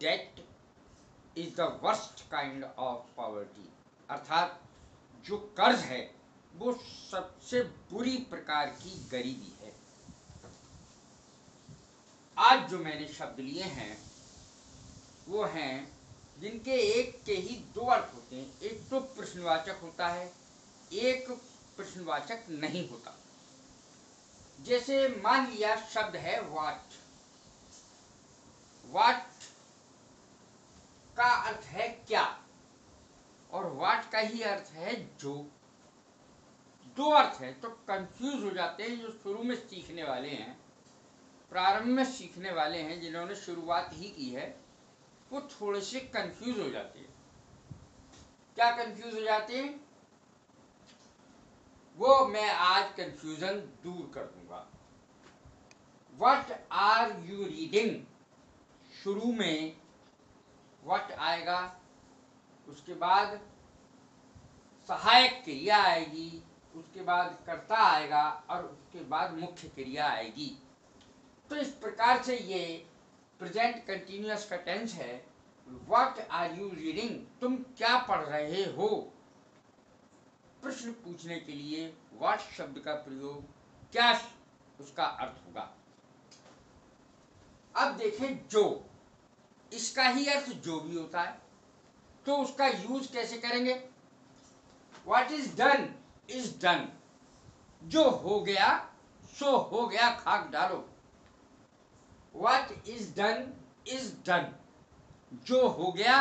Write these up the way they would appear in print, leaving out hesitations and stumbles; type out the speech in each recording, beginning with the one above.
Date is the worst kind of poverty, अर्थात जो कर्ज है वो सबसे बुरी प्रकार की गरीबी है। आज जो मैंने शब्द लिए हैं वो हैं जिनके एक के ही दो अर्थ होते हैं। एक तो प्रश्नवाचक होता है, एक प्रश्नवाचक नहीं होता। जैसे मान लिया शब्द है वाट। वाट का अर्थ है क्या, और वाट का ही अर्थ है जो। दो अर्थ है तो कंफ्यूज हो जाते हैं। जो शुरू में सीखने वाले हैं, प्रारंभ में सीखने वाले हैं, जिन्होंने शुरुआत ही की है, वो थोड़े से कंफ्यूज हो जाते हैं। क्या कंफ्यूज हो जाते हैं? वो मैं आज कंफ्यूजन दूर कर दूंगा। व्हाट आर यू रीडिंग, शुरू में व्हाट आएगा, उसके बाद सहायक क्रिया आएगी, उसके बाद कर्ता आएगा और उसके बाद मुख्य क्रिया आएगी। तो इस प्रकार से ये प्रेजेंट कंटिन्यूअस का टेंस है। व्हाट आर यू रीडिंग, तुम क्या पढ़ रहे हो। प्रश्न पूछने के लिए व्हाट शब्द का प्रयोग, क्या उसका अर्थ होगा। अब देखें जो, इसका ही अर्थ जो भी होता है, तो उसका यूज कैसे करेंगे। What is done is done, जो हो गया सो हो गया, खाक डालो। What is done is done, जो हो गया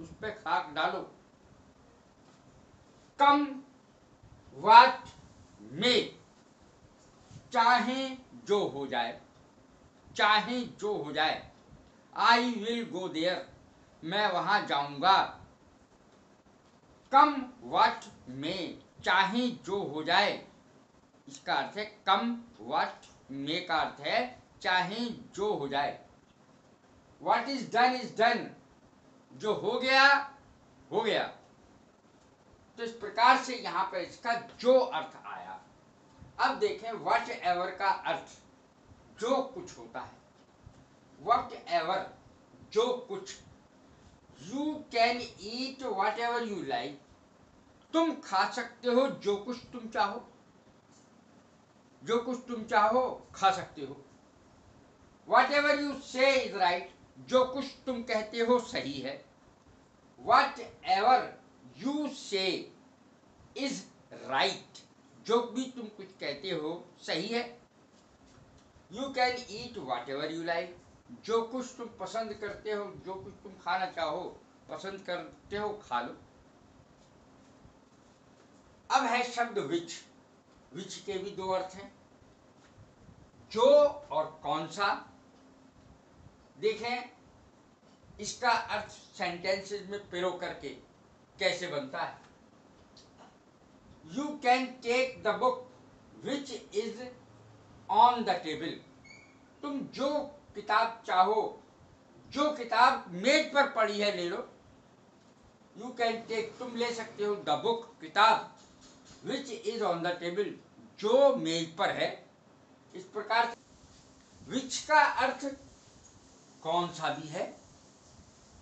उस पर खाक डालो। कम व्हाट मे, चाहे जो हो जाए, चाहे जो हो जाए। आई विल गो देयर, मैं वहां जाऊंगा। कम व्हाट मे, चाहे जो हो जाए, इसका अर्थ है कम व्हाट मे का अर्थ है चाहे जो हो जाए। व्हाट इज डन, जो हो गया हो गया। तो इस प्रकार से यहां पर इसका जो अर्थ आया। अब देखें व्हाट एवर का अर्थ जो कुछ होता है। व्हाट एवर, जो कुछ। You can eat what ever you like, तुम खा सकते हो जो कुछ तुम चाहो। जो कुछ तुम चाहो खा सकते हो। व्हाट एवर यू से इज राइट, जो कुछ तुम कहते हो सही है। व्हाट एवर यू से इज राइट, जो भी तुम कुछ कहते हो सही है। You can eat what ever you like, जो कुछ तुम पसंद करते हो, जो कुछ तुम खाना चाहो, पसंद करते हो, खा लो। अब है शब्द विच। विच के भी दो अर्थ हैं, जो और कौन सा। देखें इसका अर्थ सेंटेंसेस में पिरो करके कैसे बनता है। You can take the book which is on the table, तुम जो किताब चाहो, जो किताब मेज पर पड़ी है ले लो। यू कैन टेक, तुम ले सकते हो, द बुक, किताब, विच इज ऑन द टेबल, जो मेज पर है। इस प्रकार विच का अर्थ कौन सा भी है।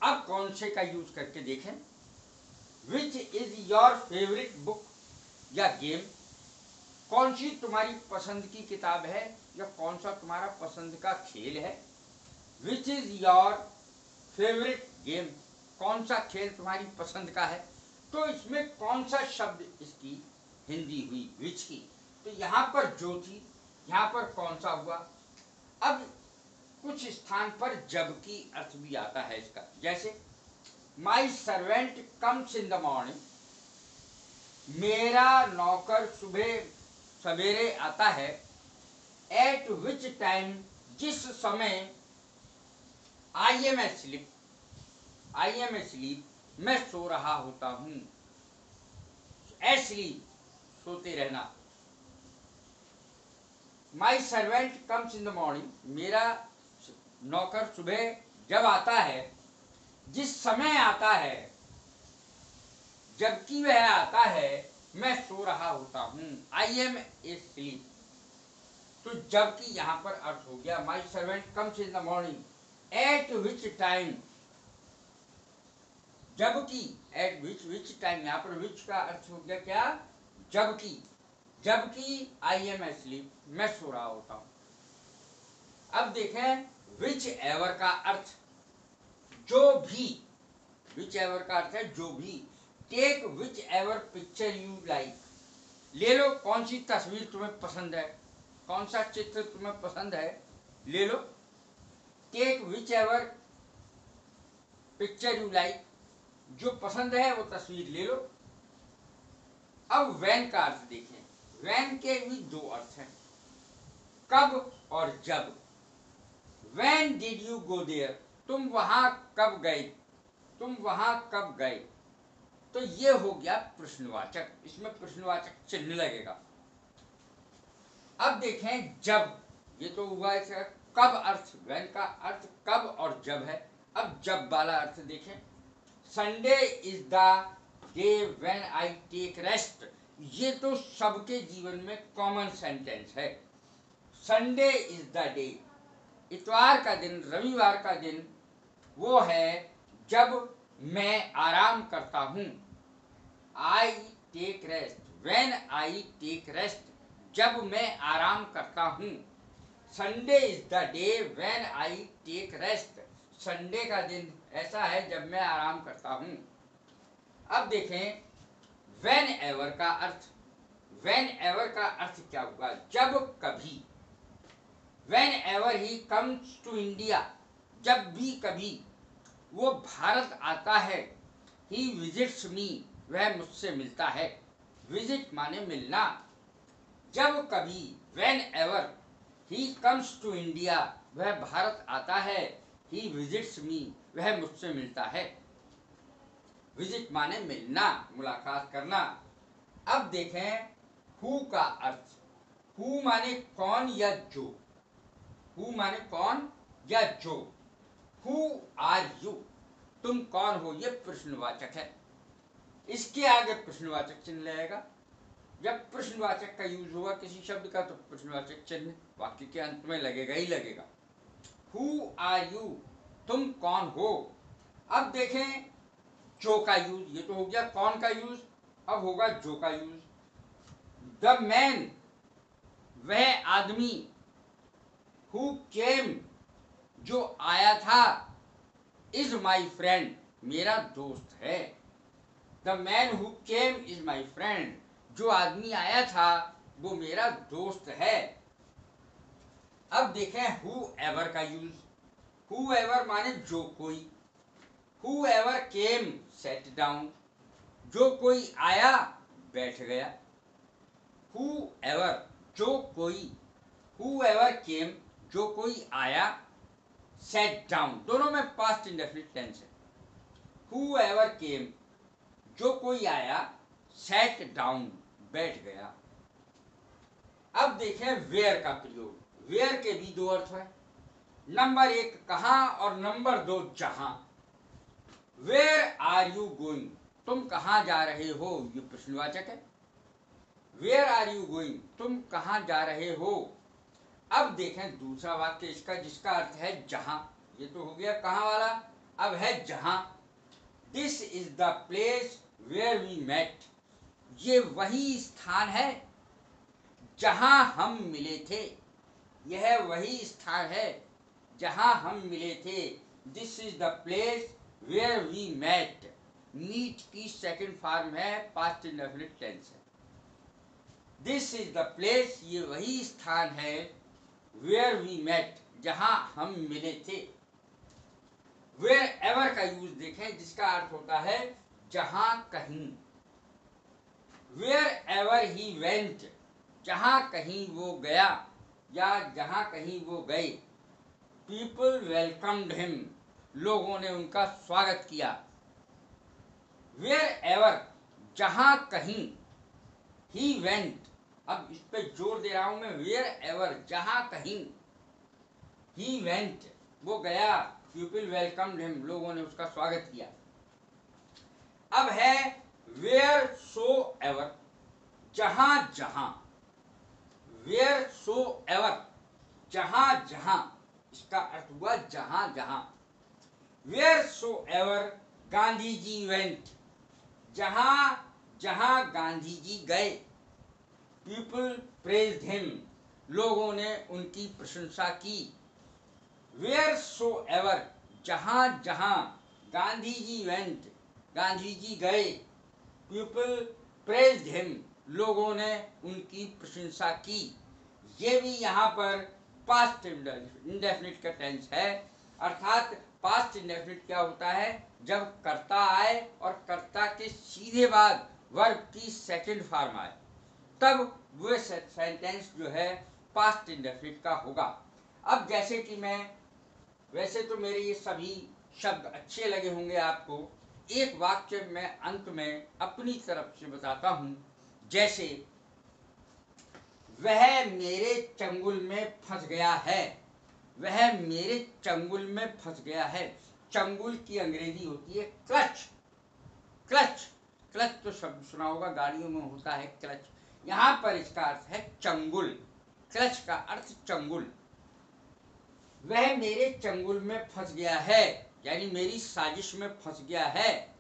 अब कौन से का यूज करके देखें। Which is your favourite book या गेम, कौन सी तुम्हारी पसंद की किताब है या कौन सा तुम्हारा पसंद का खेल है। Which is your favourite game, कौन सा खेल तुम्हारी पसंद का है। तो इसमें कौन सा शब्द इसकी हिंदी हुई, विच की। तो यहाँ पर जो थी, यहाँ पर कौन सा हुआ। अब कुछ स्थान पर जब की अर्थ भी आता है इसका। जैसे my servant comes in the morning, मेरा नौकर सुबह सवेरे आता है। एट विच टाइम, जिस समय। I am asleep, I am asleep, मैं सो रहा होता हूं। एस्लीप, सोते रहना। My servant comes in the morning, मेरा नौकर सुबह जब आता है, जिस समय आता है, जबकि वह आता है, मैं सो रहा होता हूं। आई एम एस्लीप, तो जबकि यहां पर अर्थ हो गया my servant comes in the morning, eight which time, जबकि, एट विच टाइम, यहाँ पर विच का अर्थ हो गया क्या, जबकि, जबकि आई एम एस्लीप, मैं सो रहा होता हूं। अब देखें विच एवर का अर्थ जो भी, विच एवर का अर्थ है जो भी। Take whichever picture you like, ले लो कौन सी तस्वीर तुम्हें पसंद है, कौन सा चित्र तुम्हें पसंद है, ले लो। Take whichever picture you like, जो पसंद है वो तस्वीर ले लो। अब वैन का अर्थ देखें, वैन के भी दो अर्थ हैं, कब और जब। When did you go there, तुम वहां कब गए, तुम वहां कब गए। तो ये हो गया प्रश्नवाचक, इसमें प्रश्नवाचक चिन्ह लगेगा। अब देखें जब, ये तो हुआ इसका कब अर्थ, वैन का अर्थ कब और जब है। अब जब वाला अर्थ देखें, Sunday is the day when I take rest, ये तो सबके जीवन में कॉमन सेंटेंस है। संडे इज द डे, इतवार का दिन, रविवार का दिन वो है जब मैं आराम करता हूं। I take rest, when I take rest, जब मैं आराम करता हूं। Sunday is the day when I take rest, Sunday का दिन ऐसा है जब मैं आराम करता हूं। अब देखें व्हेन एवर का अर्थ, व्हेन एवर का अर्थ क्या होगा, जब कभी। Whenever he comes to India, जब भी कभी वो भारत आता है। ही विजिट्स मी, वह मुझसे मिलता है। विजिट माने मिलना। जब कभी, whenever he comes to India, वह भारत आता है। ही विजिट्स मी, वह मुझसे मिलता है। विजिट माने मिलना, मुलाकात करना। अब देखें हु का अर्थ, हु माने कौन या जो, हु माने कौन या जो। हु आर यू, तुम कौन हो, ये प्रश्नवाचक है। इसके आगे प्रश्नवाचक चिन्ह लगेगा। जब प्रश्नवाचक का यूज होगा किसी शब्द का तो प्रश्नवाचक चिन्ह वाक्य के अंत में लगेगा ही लगेगा। हु आर यू, तुम कौन हो। अब देखें जो का यूज, ये तो हो गया कौन का यूज, अब होगा जो का यूज। द मैन, वह आदमी। हु केम, जो आया था। इज माई फ्रेंड, मेरा दोस्त है। The man who came is my friend, जो आदमी आया था वो मेरा दोस्त है। अब देखें हु एवर का यूज, हु एवर माने जो कोई। Who ever came set down, जो कोई आया बैठ गया। हु एवर, जो कोई। हु एवर केम, जो कोई आया। सेट डाउन, दोनों में पास्ट इंडेफिनिट टेंस है। हु एवर केम, जो कोई आया। सेट डाउन, बैठ गया। अब देखें वेयर का प्रयोग, वेयर के भी दो अर्थ है। नंबर 1 कहां और नंबर 2 जहां। वेयर आर यू गोइंग, तुम कहां जा रहे हो, ये प्रश्नवाचक है। वेयर आर यू गोइंग, तुम कहां जा रहे हो। अब देखें दूसरा वाक्य इसका, जिसका अर्थ है जहां। ये तो हो गया कहां वाला, अब है जहां। This is the place where we met, ये वही स्थान है जहां हम मिले थे। यह वही स्थान है जहां हम मिले थे। This is the place where we met, meet की सेकंड फॉर्म है, पास्ट इंडेफिनिट टेंस है। दिस इज द प्लेस, ये वही स्थान है। वेयर वी मेट, जहां हम मिले थे। वेयर एवर का यूज देखें, जिसका अर्थ होता है जहां कहीं। वेयर एवर ही वेंट, जहां कहीं वो गया या जहां कहीं वो गए। पीपल वेलकम्ड हिम, लोगों ने उनका स्वागत किया। वेयर एवर, जहां कहीं। ही वेंट, अब इस पे जोर दे रहा हूं मैं, वेयर एवर, जहां कहीं। ही वेंट, वो गया। पीपल वेलकम्ड हिम, लोगों ने उसका स्वागत किया। अब है वेयर सो एवर, जहां जहां। वेयर सो एवर, जहां जहां, इसका अर्थ हुआ जहां जहां। Wheresoever Gandhi ji went, जहां जहां गांधी जी गए, पीपल प्रेज्ड हिम, लोगों ने उनकी प्रशंसा की। वेयर सो एवर, जहां जहां गांधी जी वेंट, गांधी जी गए, पीपल प्रेज्ड हिम, लोगों ने उनकी प्रशंसा की। ये भी यहाँ पर पास्ट इंडेफिनिट का टेंस है, अर्थात पास्ट इंडेफिनिट क्या होता है, जब कर्ता आए और कर्ता के सीधे बाद वर्ब की सेकंड फॉर्म आए, तब वो सेंटेंस जो है पास्ट इंडेफिनिट का होगा। अब जैसे कि मैं, वैसे तो मेरे ये सभी शब्द अच्छे लगे होंगे आपको, एक वाक्य मैं अंत में अपनी तरफ से बताता हूं, जैसे वह मेरे चंगुल में फंस गया है, वह मेरे चंगुल में फंस गया है। चंगुल की अंग्रेजी होती है क्लच, क्लच, क्लच तो शब्द सुना होगा, गाड़ियों में होता है क्लच, यहां पर इसका अर्थ है चंगुल, क्लच का अर्थ चंगुल। वह मेरे चंगुल में फंस गया है, यानी मेरी साजिश में फंस गया है।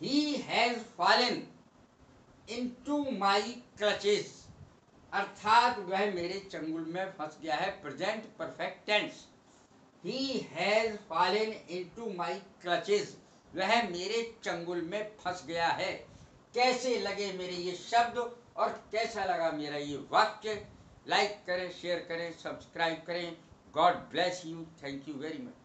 He has fallen into my clutches, अर्थात वह मेरे चंगुल में फंस गया है, present perfect tense. He has fallen into my clutches, वह मेरे चंगुल में फंस गया है। कैसे लगे मेरे ये शब्द और कैसा लगा मेरा ये वाक्य, लाइक करें, शेयर करें, सब्सक्राइब करें। God bless you, thank you very much.